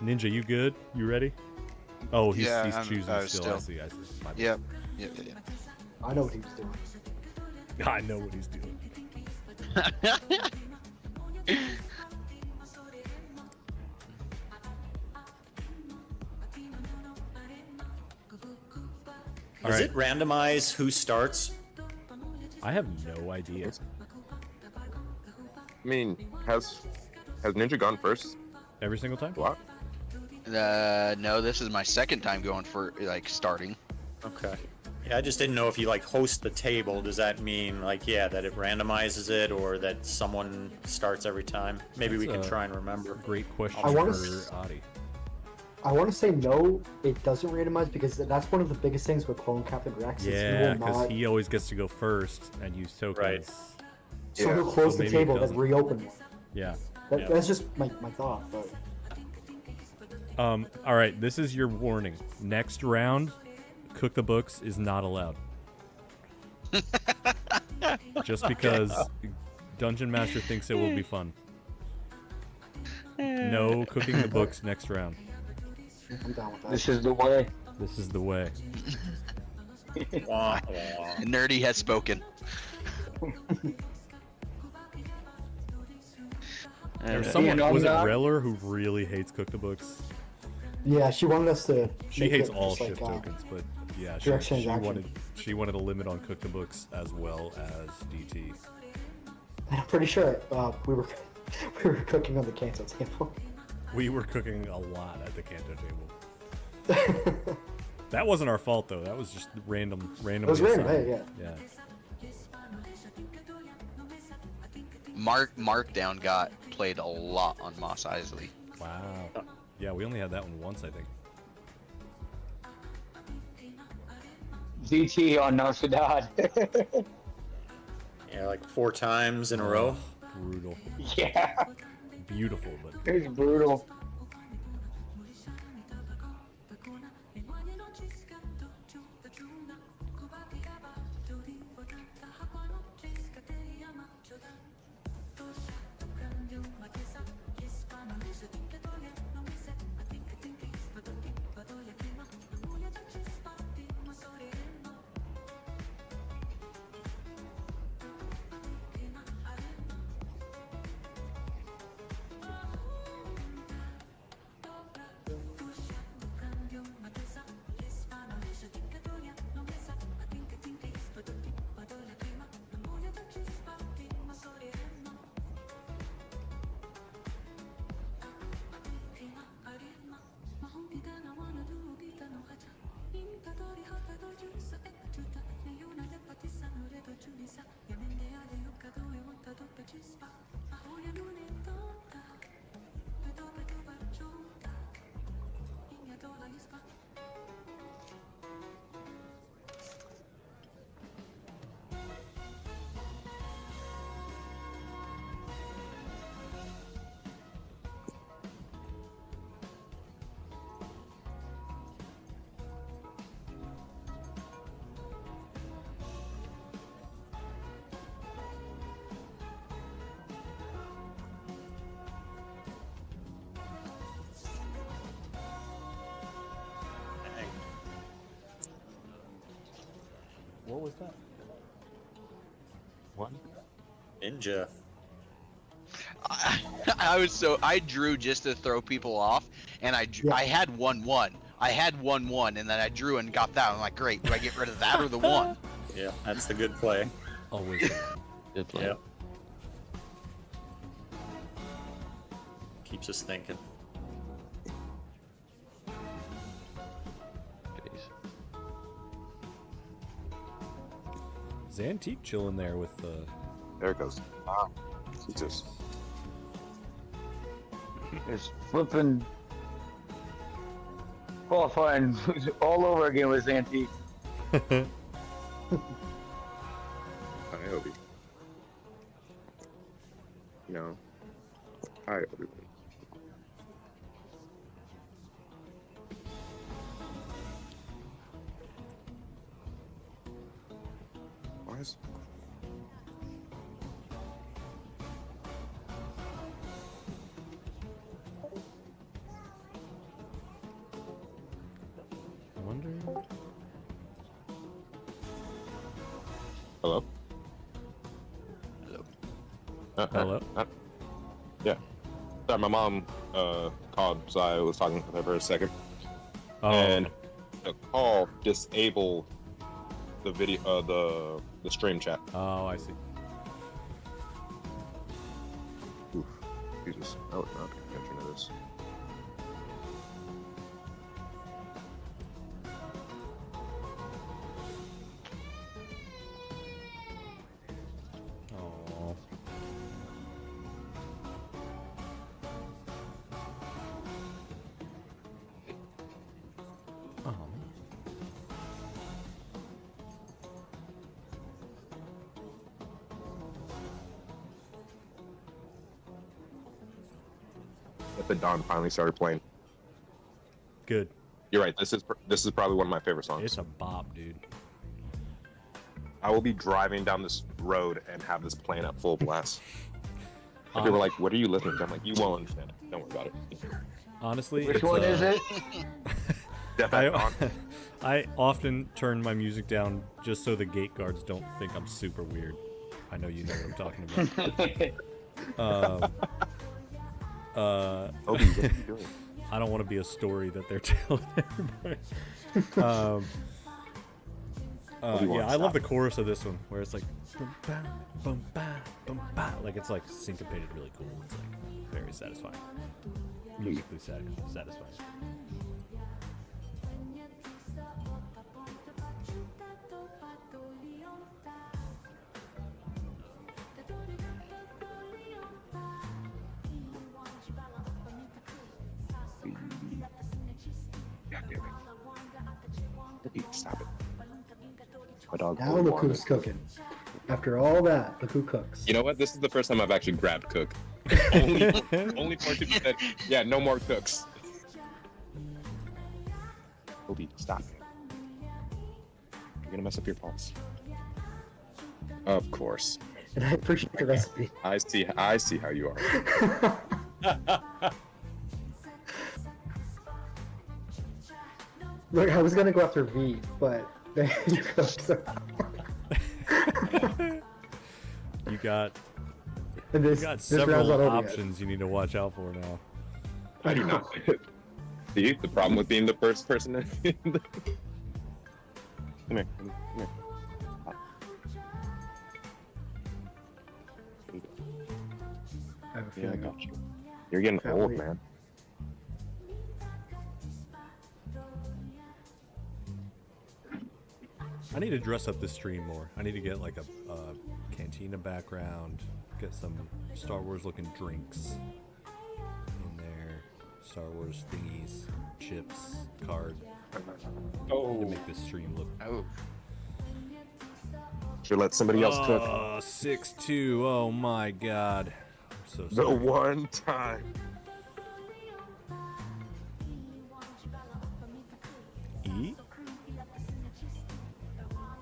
Ninja, you good? You ready? Oh, he's
Yeah,
he's
I'm-
choosing
I was
still. I see. My bad.
Yep. Yep.
I know what he was doing.
I know what he's doing. All
Does
right.
it randomize who starts?
I have no idea.
I mean, has Ninja gone first?
Every single time?
What?
No, this is my second time going for like starting.
Okay. Yeah, I just didn't know if you like host the table. Does that mean like that it randomizes it, or that someone starts every time? Maybe we
That's
can
a
try and remember.
Great question
I wanna
for Adi.
I want to say no, it doesn't randomize because that's one of the biggest things with Clone Captain Rex.
Yeah,
is
because he always gets to go first and use tokens.
Right.
So
Yeah,
he'll close
so
the
maybe it
table, then
doesn't.
reopen one.
Yeah. Yeah.
That's just my thought. But
All right, this is your warning. Next round, cook the books is not allowed. Just because Dungeon Master thinks it will be fun. No cooking the books next round.
I'm down with that.
This is the way.
This is the way.
Wah, wah.
Nerdy has spoken.
There's
Uh,
someone,
I'm
was it
not-
Reller, who really hates cook the books?
Yeah, she wanted us to.
She
make
hates
it
all
just like,
shift tokens, but yeah,
direct
she
transaction.
wanted a limit on cook the books as well as DT.
And I'm pretty sure we were cooking on the Kanto table.
We were cooking a lot at the Kanto table. That wasn't our fault though. That was just randomly
It was random,
assigned.
hey,
Yeah.
Markdown got played a lot on Mos Eisley.
Wow. Yeah, we only had that one once, I think.
DT on Nostradamus.
Yeah, like 4 times in a row.
Brutal.
Yeah,
Beautiful, but
it's brutal.
Dang.
What was that?
What?
Ninja.
I drew just to throw people off, and I had 1-1. I had 1-1, and then I drew and got that. I'm like, great. Do I get rid of that or the one?
Yeah, that's the good play.
Always.
Good play.
Yep. Keeps us thinking.
Jeez.
Zantique chilling there with the.
There it goes. Wow. Jesus.
Just flipping, qualifying all over again with Antique.
Hi, Obi. No. Hi, Obi. Why is...
I wonder.
Hello?
Hello?
Yeah. Sorry, my mom called, so I was talking with her for a second.
Oh.
And the call disabled the video, the stream chat.
Oh, I see.
Oof. Jesus, I was not paying attention to this.
Oh. Oh.
If the Dawn finally started playing.
Good.
You're right. This is probably one of my favorite songs.
It's a bop, dude.
I will be driving down this road and have this playing at full blast. And people were like, "What are you listening to?" I'm like, "You won't understand it. Don't worry about it."
Honestly,
Which
it's,
one is it?
Death at Dawn.
I often turn my music down just so the gate guards don't think I'm super weird. I know you know what I'm talking about.
Obi, what are you doing?
I don't want to be a story that they're telling everybody. Yeah, I love the chorus of this one, where it's like, bum, ba, bum, ba, bum, ba. Like it's like syncopated, really cool. It's like very satisfying, musically satisfying.
God damn it. Obi, stop it. My dog.
Now look who's cooking. After all that, look who cooks.
You know what? This is the first time I've actually grabbed Cook. only more to be said. Yeah, no more cooks. Obi, stop. You're gonna mess up your pots. Of course.
And I appreciate the recipe.
I see how you are.
Look, I was gonna go after V, but then you cooked. So.
You got
And
you got
this round's
several
not over yet.
options you need to watch out for now.
I do not. See, the problem with being the first person. Come here. Come here.
I have a
Yeah, I
feeling.
got you. You're getting
Can't
old,
wait.
man.
I need to dress up this stream more. I need to get like a cantina background, Got some Star Wars looking drinks in there. Star Wars thingies, chips, card. To make this stream look.
Oh.
Should let somebody else cook.
6-2. Oh my god. I'm so
The
sorry.
one time.
E?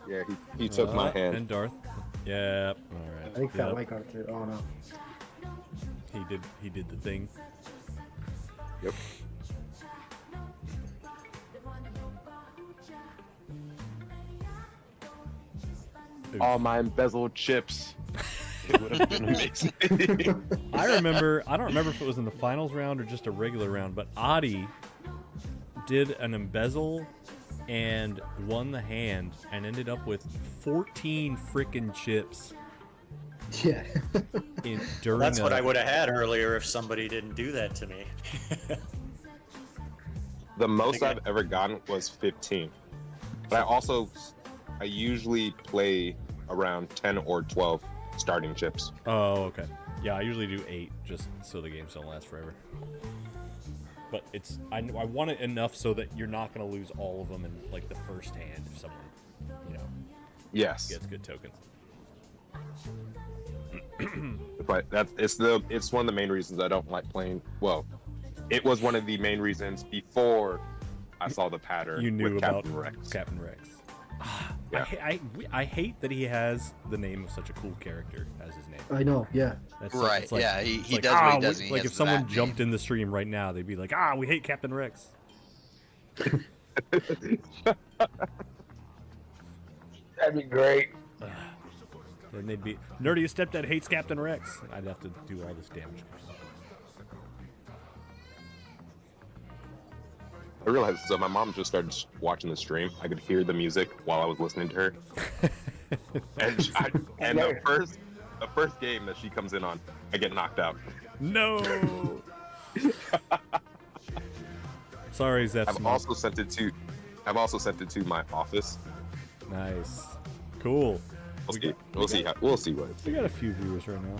Yeah, he took my hand.
And Darth. Yeah. All right.
I think Fat
Yep.
White got it too. Oh no.
He did the thing.
Yep. All my embezzled chips. It would have been amazing.
I don't remember if it was in the finals round or just a regular round, but Adi did an embezzle and won the hand and ended up with 14 frickin' chips.
Yeah.
During
That's what
a-
I would have had earlier if somebody didn't do that to me.
The most I've ever gotten was 15. But I usually play around 10 or 12 starting chips.
Oh, okay. Yeah, I usually do 8 just so the games don't last forever. But I want it enough so that you're not going to lose all of them in like the first hand if someone,
Yes.
gets good tokens.
But it's one of the main reasons I don't like playing. Well, it was one of the main reasons before I saw the pattern
You knew
with
about
Captain Rex.
Captain Rex.
Yeah.
I hate that he has the name of such a cool character as his name.
I know. Yeah.
That's
Right,
it's like,
yeah,
it's
he
like,
does what he does, and he
Like
has
if someone
that
jumped in the stream right now, they'd be like, we hate Captain Rex.
That'd be great.
Then they'd be, nerdiest stepdad hates Captain Rex. I'd have to do all this damage.
I realized so my mom just started watching the stream. I could hear the music while I was listening to her. and the first game that she comes in on, I get knocked out.
No. Sorry, Zeph.
I've also sent it to my office.
Nice. Cool.
We'll see what.
We got a few viewers right now.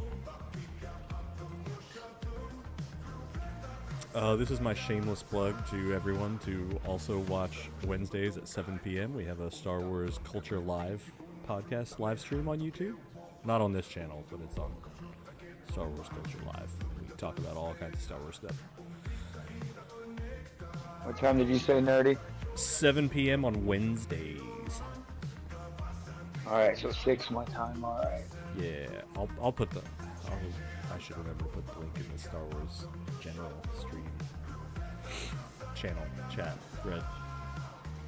This is my shameless plug to everyone to also watch Wednesdays at 7 p.m. We have a Star Wars Culture Live podcast live stream on YouTube. Not on this channel, but it's on Star Wars Culture Live. We talk about all kinds of Star Wars stuff.
What time did you say, Nerdy?
7 p.m. on Wednesdays.
Alright, so 6 my time, alright.
Yeah, I'll put the... I should remember to put the link in the Star Wars general stream channel, chat, thread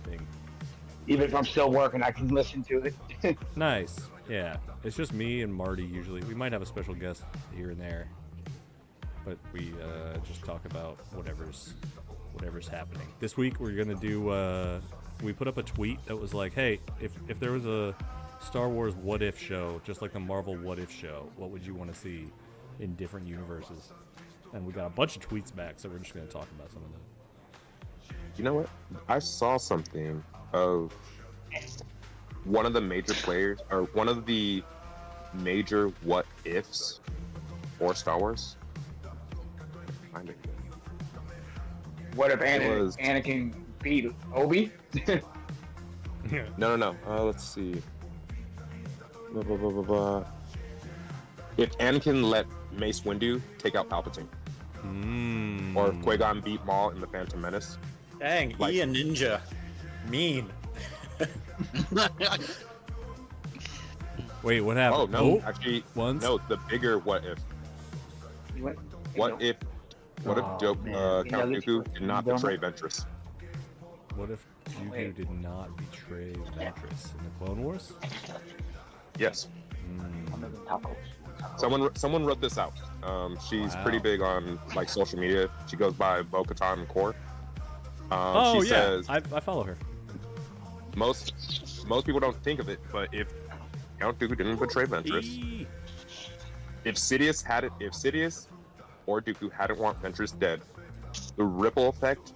thing.
Even if I'm still working, I can listen to it.
Nice. Yeah. It's just me and Marty usually. We might have a special guest here and there. But we just talk about whatever's happening. This week we're going to do we put up a tweet that was like, "Hey, if there was a Star Wars what if show, just like the Marvel what if show, what would you want to see in different universes?" And we got a bunch of tweets back, so we're just going to talk about some of them.
You know what? I saw something of one of the major players, or one of the major what ifs for Star Wars. Find it.
What if Anakin beat Obi?
No. Let's see. Blah, blah, blah, blah, blah. If Anakin let Mace Windu take out Palpatine, or if Qui-Gon beat Maul in the Phantom Menace.
Dang,
Like-
Ian Ninja. Mean.
Wait, what happened?
Oh no, actually,
once?
no. The bigger what if? What if Count Dooku did not betray Ventress?
What if Dooku did not betray Ventress in the Clone Wars?
Yes. Someone wrote this out. She's pretty big on like social media. She goes by Bo-Katan Core. She says
I follow her.
most people don't think of it, but if Count Dooku didn't betray Ventress, if Sidious or Dooku hadn't want Ventress dead, the ripple effect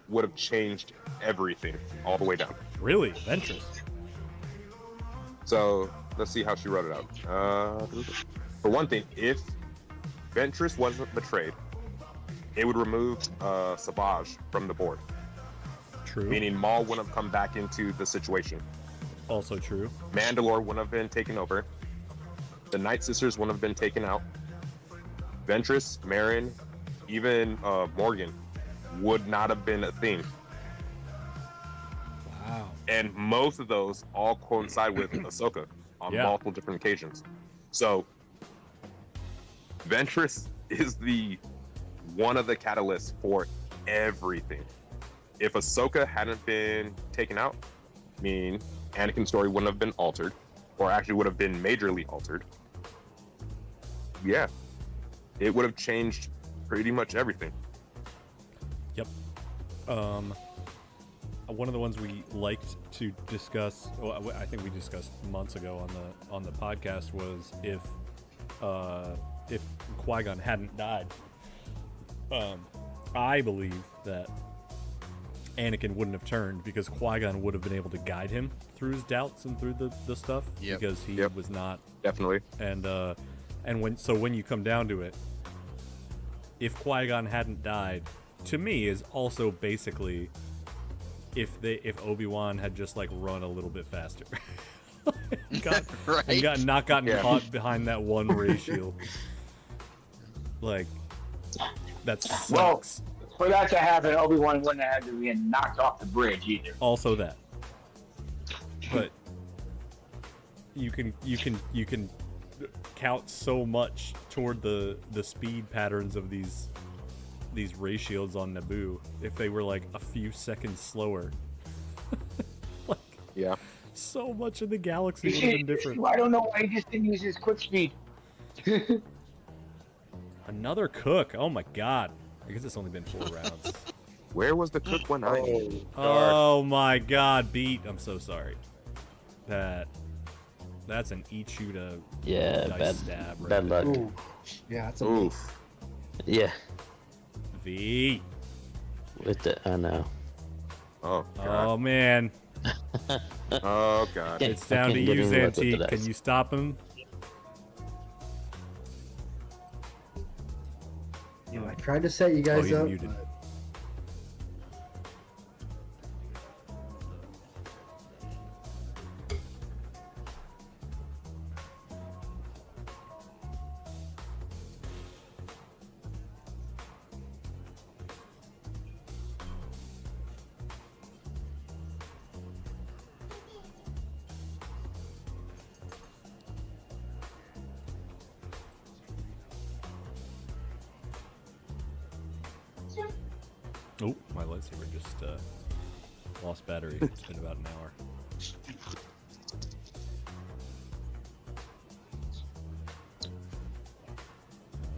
would have changed everything all the way down.
Really? Ventress?
So let's see how she wrote it out. For one thing, if Ventress wasn't betrayed, it would remove SABACC from the board.
True.
Meaning Maul wouldn't have come back into the situation.
Also true.
Mandalore wouldn't have been taken over. The Night Sisters wouldn't have been taken out. Ventress, Marin, even Morgan would not have been a thing.
Wow.
And most of those all coincide with Ahsoka on multiple different occasions. So Ventress is one of the catalysts for everything. If Ahsoka hadn't been taken out, meaning Anakin's story wouldn't have been altered, or actually would have been majorly altered. Yeah, it would have changed pretty much everything.
Yep. One of the ones we liked to discuss, well, I think we discussed months ago on the podcast, was if Qui-Gon hadn't died. I believe that Anakin wouldn't have turned because Qui-Gon would have been able to guide him through his doubts and through the stuff because he was not
definitely.
And when you come down to it, if Qui-Gon hadn't died, to me is also basically if Obi-Wan had just like run a little bit faster. and not gotten caught behind that one ray shield. Like that sucks.
Well, for that to happen, Obi-Wan wouldn't have had to be knocked off the bridge either.
Also that. But you can count so much toward the speed patterns of these ray shields on Naboo if they were like a few seconds slower. So much of the galaxy would have been different.
I don't know why he just didn't use his quick speed.
Another cook. Oh my god. I guess it's only been 4 rounds.
Where was the cook when I?
Oh my god, Beat. I'm so sorry. That's an eat you to dice stab. Right
bad luck.
Ooh. Yeah, that's a
Oof.
Yeah.
V.
With the, I know.
Oh god.
Oh man.
Oh god.
It's down to you, Zantique. Can you stop him?
I tried to set you guys
he's
up.
muted. Oh, my lightsaber just lost battery. It's been about an hour.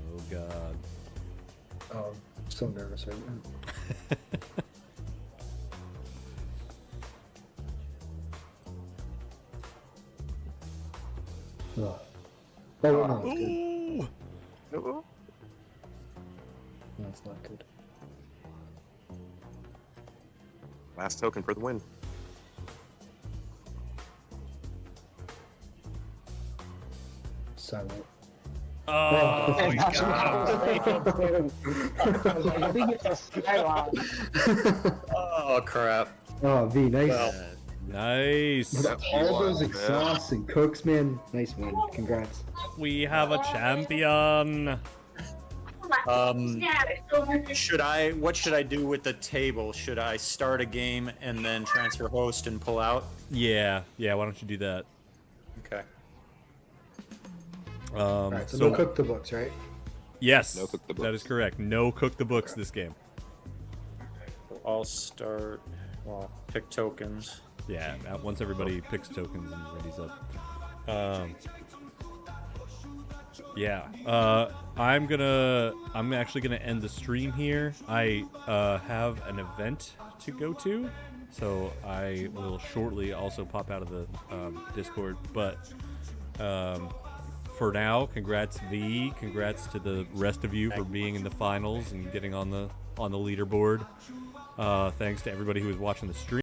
Oh god.
Oh, I'm so nervous right now. Oh, no, it's good.
Ooh!
That's not good.
Last token for the win.
Silent.
Oh, my god.
I think it's a skyline.
Oh crap.
Oh, V, nice.
Well,
Nice.
With all those exhausts and cooks, man. Nice win. Congrats.
We have a champion.
What should I do with the table? Should I start a game and then transfer host and pull out?
Yeah, why don't you do that?
Okay.
Alright, so no cook the books, right?
Yes,
No cook the
that is
books.
correct. No cook the books this game.
So I'll start. Well, pick tokens.
Yeah, once everybody picks tokens and ready's up. Yeah, I'm actually gonna end the stream here. I have an event to go to, so I will shortly also pop out of the Discord. But for now, congrats V, congrats to the rest of you for being in the finals and getting on the leaderboard. Thanks to everybody who was watching the stream.